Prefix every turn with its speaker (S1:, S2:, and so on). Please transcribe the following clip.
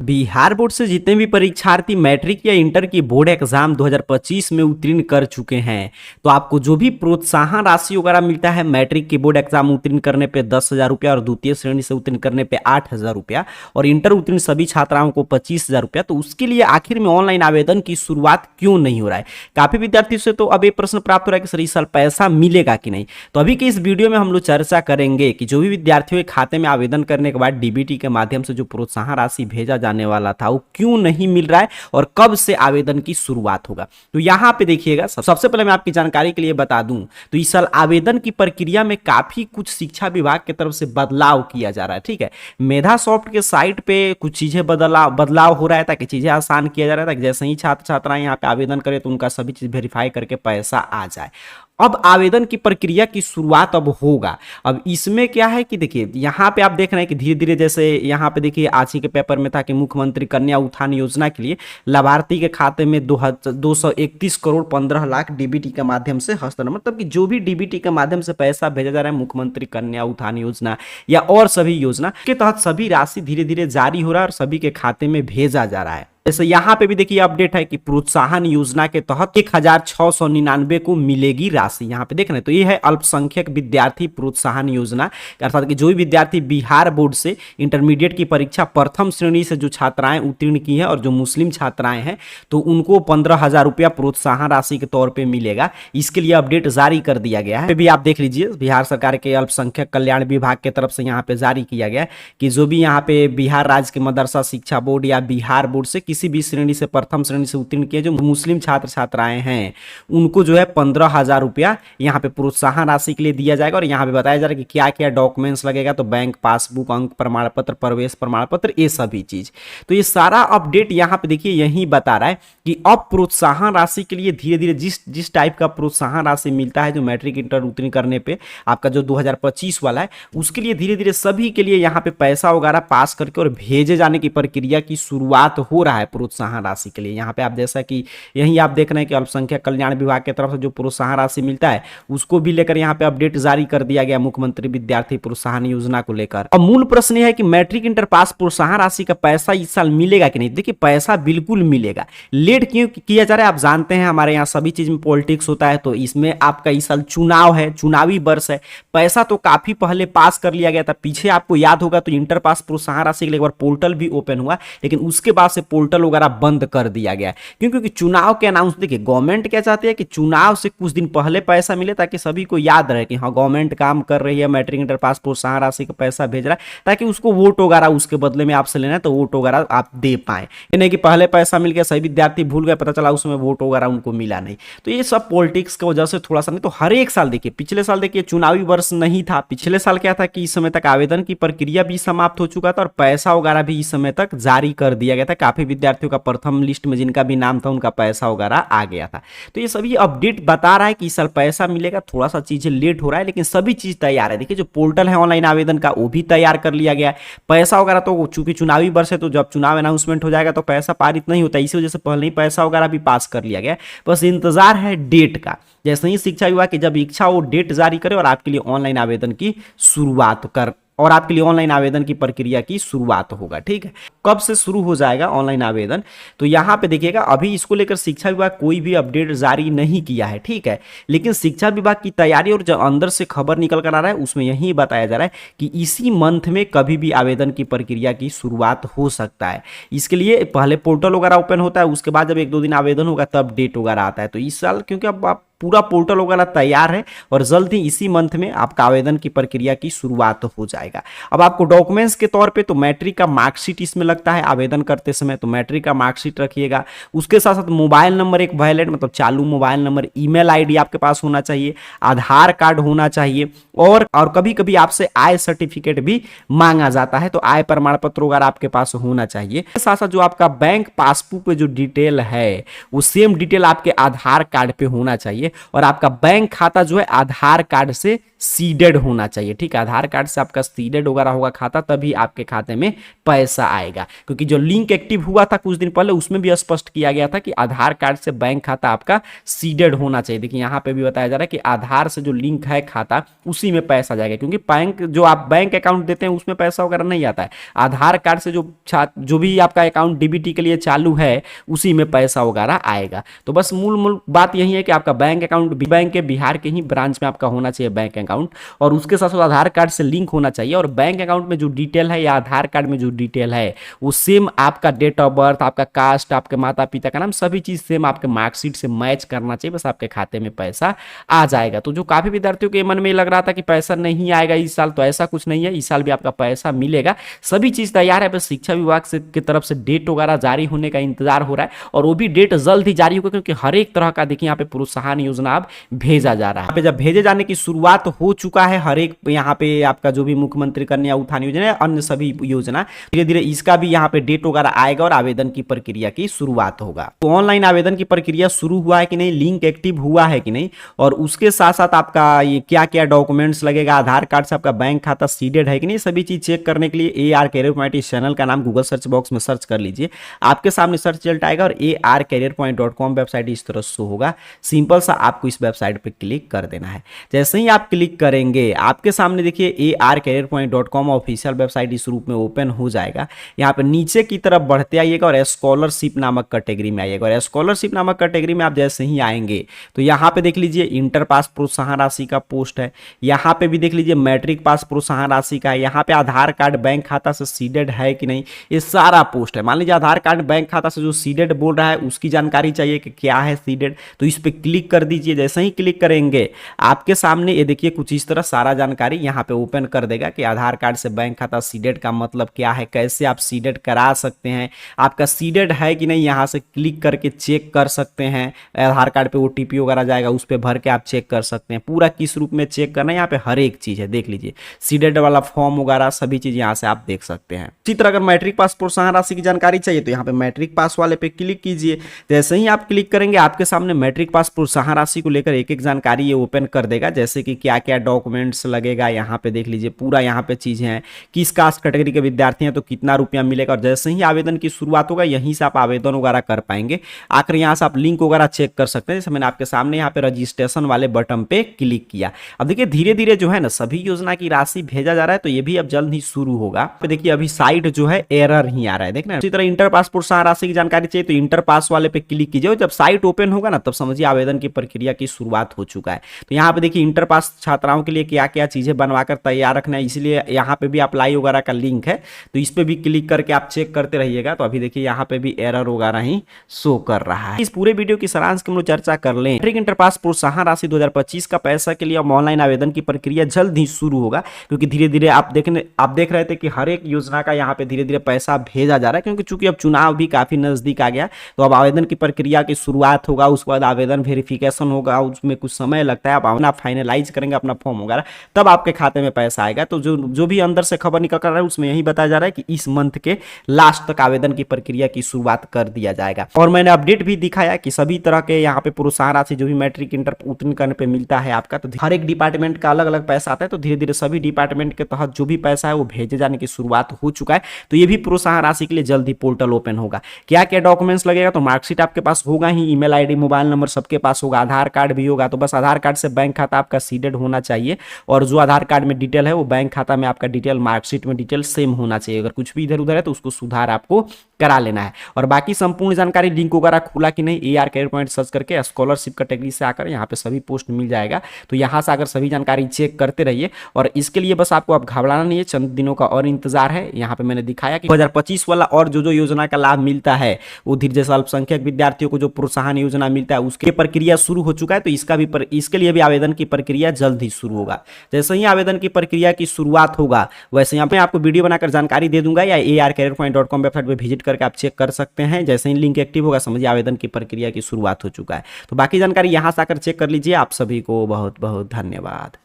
S1: Bihar board से जितने भी परीक्षार्थी मैट्रिक या इंटर की बोर्ड एग्जाम 2025 में उत्तीर्ण कर चुके हैं, तो आपको जो भी प्रोत्साहन राशि वगैरह मिलता है मैट्रिक की बोर्ड एग्जाम उत्तीर्ण करने पे 10,000 रुपया और द्वितीय श्रेणी से उत्तीर्ण करने पे 8,000 रुपया और इंटर उत्तीर्ण सभी छात्राओं को 25,000 रुपया, तो उसके लिए आखिर में ऑनलाइन आवेदन की शुरुआत क्यों नहीं हो रहा है। काफी विद्यार्थियों से तो अब ये प्रश्न प्राप्त हो रहा है कि सर इस साल पैसा मिलेगा कि नहीं। तो अभी के इस वीडियो में हम लोग चर्चा करेंगे कि जो भी विद्यार्थियों के खाते में आवेदन करने के बाद डीबीटी के माध्यम से जो प्रोत्साहन राशि भेजा जाने वाला था वो क्यों नहीं मिल रहा है और कब से आवेदन की शुरुआत होगा। तो यहां पे देखिएगा, सबसे पहले मैं आपकी जानकारी के लिए बता दूं तो इस साल आवेदन की प्रक्रिया में काफी कुछ शिक्षा विभाग की तरफ से बदलाव किया जा रहा है। ठीक है, मेधा सॉफ्ट के साइट पे कुछ चीजें बदलाव हो रहा है ताकि चीजें आसान किया जा रहा है, ताकि जैसे ही छात्र छात्राएं यहाँ पे आवेदन करें तो उनका सभी चीज वेरीफाई करके पैसा आ जाए। अब आवेदन की प्रक्रिया की शुरुआत अब होगा। अब इसमें क्या है कि देखिए यहाँ पे आप देख रहे हैं कि धीरे धीरे, जैसे यहाँ पे देखिए आज ही के पेपर में था कि मुख्यमंत्री कन्या उत्थान योजना के लिए लाभार्थी के खाते में 231 करोड़ 15 लाख डीबीटी के माध्यम से हस्तांतरण, मतलब कि जो भी डीबीटी के माध्यम से पैसा भेजा जा रहा है मुख्यमंत्री कन्या उत्थान योजना या और सभी योजना के तहत सभी राशि धीरे धीरे जारी हो रहा है और सभी के खाते में भेजा जा रहा है। जैसे यहाँ पे भी देखिए अपडेट है कि प्रोत्साहन योजना के तहत 1,699 को मिलेगी राशि। यहाँ पे देख रहे हैं तो ये है अल्पसंख्यक विद्यार्थी प्रोत्साहन योजना, अर्थात कि जो भी विद्यार्थी बिहार बोर्ड से इंटरमीडिएट की परीक्षा प्रथम श्रेणी से जो छात्राएं उत्तीर्ण की हैं और जो मुस्लिम छात्राएं हैं तो उनको 15,000 रुपया प्रोत्साहन राशि के तौर पर मिलेगा। इसके लिए अपडेट जारी कर दिया गया है। भी आप देख लीजिए बिहार सरकार के अल्पसंख्यक कल्याण विभाग की तरफ से यहाँ पे जारी किया गया है कि जो भी यहाँ पे बिहार राज्य के मदरसा शिक्षा बोर्ड या बिहार बोर्ड से किसी भी श्रेणी से प्रथम श्रेणी से उत्तीर्ण किए जो मुस्लिम छात्र छात्राएं हैं उनको जो है 15,000 रुपया यहाँ पे प्रोत्साहन राशि के लिए दिया जाएगा। और यहाँ पे बताया जा रहा है कि क्या क्या डॉक्यूमेंट्स लगेगा, तो बैंक पासबुक, अंक प्रमाण पत्र, प्रवेश प्रमाण पत्र, ये सभी चीज। तो ये सारा अपडेट यहाँ पे देखिए यही बता रहा है कि अब प्रोत्साहन राशि के लिए धीरे धीरे जिस टाइप का प्रोत्साहन राशि मिलता है जो मैट्रिक इंटर उत्तीर्ण करने पे आपका जो 2025 वाला है उसके लिए धीरे धीरे सभी के लिए यहाँ पे पैसा वगैरह पास करके और भेजे जाने की प्रक्रिया की शुरुआत हो रहा है प्रोत्साहन राशि के लिए। यहाँ पे आप जैसा कि यही आप देख रहे हैं कि अल्पसंख्यक कल्याण विभाग की तरफ से जो प्रोत्साहन राशि मिलता है उसको भी लेकर यहाँ पे अपडेट जारी कर दिया गया मुख्यमंत्री विद्यार्थी प्रोत्साहन योजना को लेकर। अब मूल प्रश्न यह है कि मैट्रिक इंटर पास प्रोत्साहन राशि का पैसा इस साल मिलेगा कि नहीं। देखिए पैसा बिल्कुल मिलेगा। लेट क्यों किया जा रहा है आप जानते हैं, हमारे यहाँ सभी चीज में पॉलिटिक्स होता है, तो इसमें आपका इस साल चुनाव है, चुनावी वर्ष है। पैसा तो काफी पहले पास कर लिया गया था, पीछे आपको याद होगा तो इंटर पास प्रोत्साहन राशि के लिए एक बार पोर्टल भी ओपन हुआ, लेकिन उसके बाद से पोर्टल वगैरह बंद कर दिया गया। क्योंकि चुनाव के अनाउंस, देखिए गवर्नमेंट क्या चाहती है कि चुनाव से कुछ दिन पहले पैसा मिले ताकि सभी को याद रहे कि हाँ गवर्नमेंट काम कर रही है, मैट्रिक इंटर पास प्रोत्साहन राशि का पैसा भेज रहा है, ताकि उसको वोट वगैरह उसके बदले में आपसे लेना है तो वोट वगैरह आप दे पाए। नहीं कि पहले पैसा मिल गया सभी विद्यार्थी भूल गए, पता चला उसमें वोट वगैरह उनको मिला नहीं। तो ये सब पॉलिटिक्स की वजह से थोड़ा सा, नहीं तो हर एक साल देखिए, पिछले साल देखिए चुनावी वर्ष नहीं था, पिछले साल क्या था कि इस समय तक आवेदन की प्रक्रिया भी समाप्त हो चुका था और पैसा वगैरह भी इस समय तक जारी कर दिया गया था। काफी विद्यार्थियों का प्रथम लिस्ट में जिनका भी नाम था उनका पैसा वगैरह आ गया था। तो ये सभी अपडेट बता रहा है कि इस साल पैसा मिलेगा, थोड़ा सा चीजें लेट हो रहा है लेकिन सभी चीज तैयार है। देखिए जो पोर्टल है ऑनलाइन आवेदन का वो भी तैयार कर लिया गया है। पैसा वगैरह तो चूंकि चुनावी वर्ष है तो जब चुनाव अनाउंसमेंट हो जाएगा तो पैसा पारित नहीं होता, इसी वजह से पहले ही पैसा वगैरह भी पास कर लिया गया। बस इंतजार है डेट का, जैसे ही शिक्षा विभाग की जब इच्छा हो डेट जारी करे और आपके लिए ऑनलाइन आवेदन की शुरुआत कर और आपके लिए ऑनलाइन आवेदन की प्रक्रिया की शुरुआत होगा। ठीक है, कब से शुरू हो जाएगा ऑनलाइन आवेदन, तो यहाँ पे देखिएगा अभी इसको लेकर शिक्षा विभाग कोई भी अपडेट जारी नहीं किया है। ठीक है, लेकिन शिक्षा विभाग की तैयारी और जो अंदर से खबर निकल कर आ रहा है उसमें यही बताया जा रहा है कि इसी मंथ में कभी भी आवेदन की प्रक्रिया की शुरुआत हो सकता है। इसके लिए पहले पोर्टल वगैरह ओपन होता है, उसके बाद जब 1-2 दिन आवेदन होगा तब डेट वगैरह आता है। तो इस साल क्योंकि अब आप पूरा पोर्टल वगैरह तैयार है और जल्द ही इसी मंथ में आपका आवेदन की प्रक्रिया की शुरुआत हो जाएगा। अब आपको डॉक्यूमेंट्स के तौर पे तो मैट्रिक का मार्कशीट इसमें लगता है आवेदन करते समय, तो मैट्रिक का मार्कशीट रखिएगा। उसके साथ साथ मोबाइल नंबर एक वैलिड, मतलब चालू मोबाइल नंबर, ईमेल आईडी आपके पास होना चाहिए, आधार कार्ड होना चाहिए और कभी कभी आपसे आय सर्टिफिकेट भी मांगा जाता है, तो आय प्रमाण पत्र वगैरह आपके पास होना चाहिए। साथ साथ जो आपका बैंक पासबुक पे जो डिटेल है वो सेम डिटेल आपके आधार कार्ड पे होना चाहिए और आपका बैंक खाता जो है आधार कार्ड से सीडेड होना चाहिए। ठीक है, आधार कार्ड से आपका सीडेड वगैरह होगा खाता, तभी आपके खाते में पैसा आएगा। क्योंकि जो लिंक एक्टिव हुआ था कुछ दिन पहले, उसमें भी स्पष्ट किया गया था कि आधार कार्ड से बैंक खाता आपका सीडेड होना चाहिए। देखिए यहाँ पे भी बताया जा रहा है कि आधार से जो लिंक है खाता, उसी में पैसा जाएगा। क्योंकि बैंक जो आप बैंक अकाउंट देते हैं उसमें पैसा वगैरह नहीं आता है, आधार कार्ड से जो भी आपका अकाउंट डीबीटी के लिए चालू है उसी में पैसा वगैरह आएगा। तो बस मूल बात यही है कि आपका बैंक अकाउंट बैंक के बिहार के ही ब्रांच में आपका होना चाहिए बैंक अकाउंट, और उसके साथ साथ आधार कार्ड से लिंक होना चाहिए। और बैंक अकाउंट में जो डिटेल है या आधार कार्ड में जो डिटेल है वो सेम आपका डेट ऑफ बर्थ, आपका कास्ट, आपके माता पिता का नाम, सभी चीज सेम आपके मार्कशीट से मैच करना चाहिए, बस आपके खाते में पैसा आ जाएगा। तो जो काफी विद्यार्थियों के मन में लग रहा था कि पैसा नहीं आएगा इस साल, तो ऐसा कुछ नहीं है, इस साल भी आपका पैसा मिलेगा। सभी चीज तैयार है, बस शिक्षा विभाग से की तरफ से डेट वगैरह जारी होने का इंतजार हो रहा है, और वो भी डेट जल्द ही जारी होगा। क्योंकि हर एक तरह का देखिए यहाँ पे प्रोत्साहन योजना अब भेजा जा रहा है। यहाँ पे जब भेजे जाने की शुरुआत हो चुका है, हर एक यहाँ पे आपका जो भी मुख्यमंत्री कन्या उत्थान योजना है, अन्य सभी योजना, धीरे धीरे इसका भी यहाँ पे डेट वगैरह आएगा और आवेदन की प्रक्रिया की शुरुआत होगा। तो ऑनलाइन आवेदन की प्रक्रिया शुरू हुआ है कि नहीं, लिंक एक्टिव हुआ है कि नहीं, और उसके साथ साथ आपका ये क्या क्या डॉक्यूमेंट्स लगेगा, आधार कार्ड से आपका बैंक खाता सीडेड है कि नहीं, सभी चीज चेक करने के लिए AR कैरियर पॉइंट इस चैनल का नाम गूगल सर्च बॉक्स में सर्च कर लीजिए, आपके सामने सर्च रिजल्ट आएगा और arcareerpoint.com वेबसाइट इस तरह शो होगा। सिंपल सा आपको इस वेबसाइट पे क्लिक कर देना है। जैसे ही आप क्लिक करेंगे आपके सामने देखिए arcareerpoint.com ऑफिशियल वेबसाइट इस रूप में ओपन हो जाएगा। यहाँ पे नीचे की तरफ बढ़ते आइएगा और स्कॉलरशिप नामक कैटेगरी में आइएगा, और स्कॉलरशिप नामक कैटेगरी में आप जैसे ही आएंगे तो यहाँ पे देख लीजिए इंटर पास प्रोत्साहन राशि का पोस्ट है, यहाँ पे भी देख लीजिए मैट्रिक पास प्रोत्साहन राशि का है, यहाँ पे आधार कार्ड बैंक खाता से सीडेड है कि नहीं, ये सारा पोस्ट है। मान लीजिए आधार कार्ड बैंक खाता से जो सीडेड बोल रहा है उसकी जानकारी चाहिए कि क्या है सीडेड, तो इस पे क्लिक कर दीजिए। जैसे ही क्लिक करेंगे आपके सामने ये देखिए कुछ इस तरह सारा जानकारी यहाँ पे ओपन कर देगा कि आधार कार्ड से बैंक खाता सीडेड का मतलब क्या है, कैसे आप सीडेड करा सकते हैं, आपका सीडेड है कि नहीं, यहाँ से क्लिक करके चेक कर सकते हैं। आधार कार्ड पे OTP वगैरह जाएगा, उस पर भर के आप चेक कर सकते हैं। पूरा किस रूप में चेक करना है, यहाँ पे हर एक चीज है, देख लीजिए सीडेड वाला फॉर्म वगैरह सभी चीज यहाँ से आप देख सकते हैं। इसी तरह अगर मैट्रिक पास प्रोत्साहन राशि की जानकारी चाहिए तो यहाँ पे मैट्रिक पास वाले पे क्लिक कीजिए। जैसे ही आप क्लिक करेंगे आपके सामने मैट्रिक पास प्रोत्साहन राशि को लेकर एक एक जानकारी ये ओपन कर देगा, जैसे कि क्या क्या डॉक्यूमेंट्स लगेगा, यहाँ पे देख लीजिए पूरा यहाँ पे चीजें हैं, किस कास्ट कैटेगरी के विद्यार्थी हैं तो कितना रुपया मिलेगा, और जैसे ही आवेदन की शुरुआत होगा यहीं से आप आवेदन वगैरह कर पाएंगे। आखिर यहाँ से आप लिंक वगैरह चेक कर सकते हैं, जैसे मैंने आपके सामने यहाँ पे रजिस्ट्रेशन वाले बटन पे क्लिक किया। अब देखिए धीरे धीरे जो है ना सभी योजना की राशि भेजा जा रहा है, तो ये भी अब जल्द ही शुरू होगा। देखिए अभी साइट जो है एरर ही आ रहा है, देखना। इसी तरह इंटर पास प्रोत्साहन राशि की जानकारी चाहिए तो इंटर पास वाले पे क्लिक कीजिए, जब साइट ओपन होगा ना तब समझिए आवेदन की प्रक्रिया की शुरुआत हो चुका है। तो यहाँ पे देखिए इंटर पास छात्राओं के लिए क्या क्या चीजें बनवाकर तैयार रखना है, इसलिए यहाँ पे भी अप्लाई वगैरह का लिंक है, तो इस पे भी क्लिक करके आप चेक करते रहिएगा। तो अभी देखिए यहाँ पे भी एरर वगैरह ही शो कर रहा है। इस पूरे वीडियो की सारांश की हम लोग चर्चा कर लें। मैट्रिक इंटर पास प्रोत्साहन राशि 2025 का पैसा के लिए ऑनलाइन आवेदन की प्रक्रिया जल्द ही शुरू होगा, क्योंकि धीरे धीरे आप देख रहे थे कि हर एक योजना का यहाँ पे धीरे धीरे पैसा भेजा जा रहा है, क्योंकि चूंकि अब चुनाव भी काफी नजदीक आ गया, तो अब आवेदन की प्रक्रिया की शुरुआत होगा, उसके बाद आवेदन वेरिफिकेशन होगा, उसमें कुछ समय लगता है। अब आप फाइनलाइज करेंगे अपना फॉर्म वगैरह तब आपके खाते में पैसा आएगा। तो जो भी अंदर से खबर निकल कर रहा है उसमें यही बताया जा रहा है कि इस मंथ के लास्ट तक आवेदन की प्रक्रिया की शुरुआत कर दिया जाएगा। और मैंने अपडेट भी दिखाया कि सभी तरह के यहाँ पे प्रोत्साहन राशि जो भी मैट्रिक इंटर उत्तीर्ण करने पे मिलता है आपका, तो हर एक डिपार्टमेंट का अलग अलग पैसा आता है, तो धीरे धीरे सभी डिपार्टमेंट के तहत जो भी पैसा है वो भेजे जाने की शुरुआत हो चुका है। तो ये भी प्रोत्साहन राशि के लिए जल्द ही पोर्टल ओपन होगा। क्या क्या डॉक्यूमेंट्स लगेगा, तो मार्कशीट आपके पास होगा ही, ईमेल आईडी मोबाइल नंबर सबके पास होगा, आधार कार्ड भी होगा। तो बस आधार कार्ड से बैंक खाता आपका सीडेड होना चाहिए, और जो आधार कार्ड में डिटेल है वो बैंक खाता में आपका डिटेल मार्कशीट में डिटेल सेम होना चाहिए। अगर कुछ भी इधर उधर है तो उसको सुधार आपको करा लेना है। और बाकी संपूर्ण जानकारी लिंक वगैरह खुला कि नहीं, AR कैरियर पॉइंट सर्च करके स्कॉलरशिप कैटेगरी से आकर यहाँ पे सभी पोस्ट मिल जाएगा। तो यहाँ से आकर सभी जानकारी चेक करते रहिए, और इसके लिए बस आपको अब घबराना नहीं है, चंद दिनों का और इंतजार है। यहाँ पे मैंने दिखाया कि 2025 वाला और जो योजना का लाभ मिलता है वो धीरे जैसे अल्पसंख्यक विद्यार्थियों को जो प्रोत्साहन योजना मिलता है उसकी प्रक्रिया शुरू हो चुका है। तो इसके लिए भी आवेदन की प्रक्रिया जल्द ही शुरू होगा। जैसे ही आवेदन की प्रक्रिया की शुरुआत होगा वैसे यहाँ पे आपको वीडियो बनाकर जानकारी दे दूंगा, या arcareerpoint.com वेबसाइट पे विजिट करके आप चेक कर सकते हैं। जैसे ही लिंक एक्टिव होगा समझिए आवेदन की प्रक्रिया की शुरुआत हो चुका है। तो बाकी जानकारी यहाँ से आकर चेक कर लीजिए। आप सभी को बहुत बहुत धन्यवाद।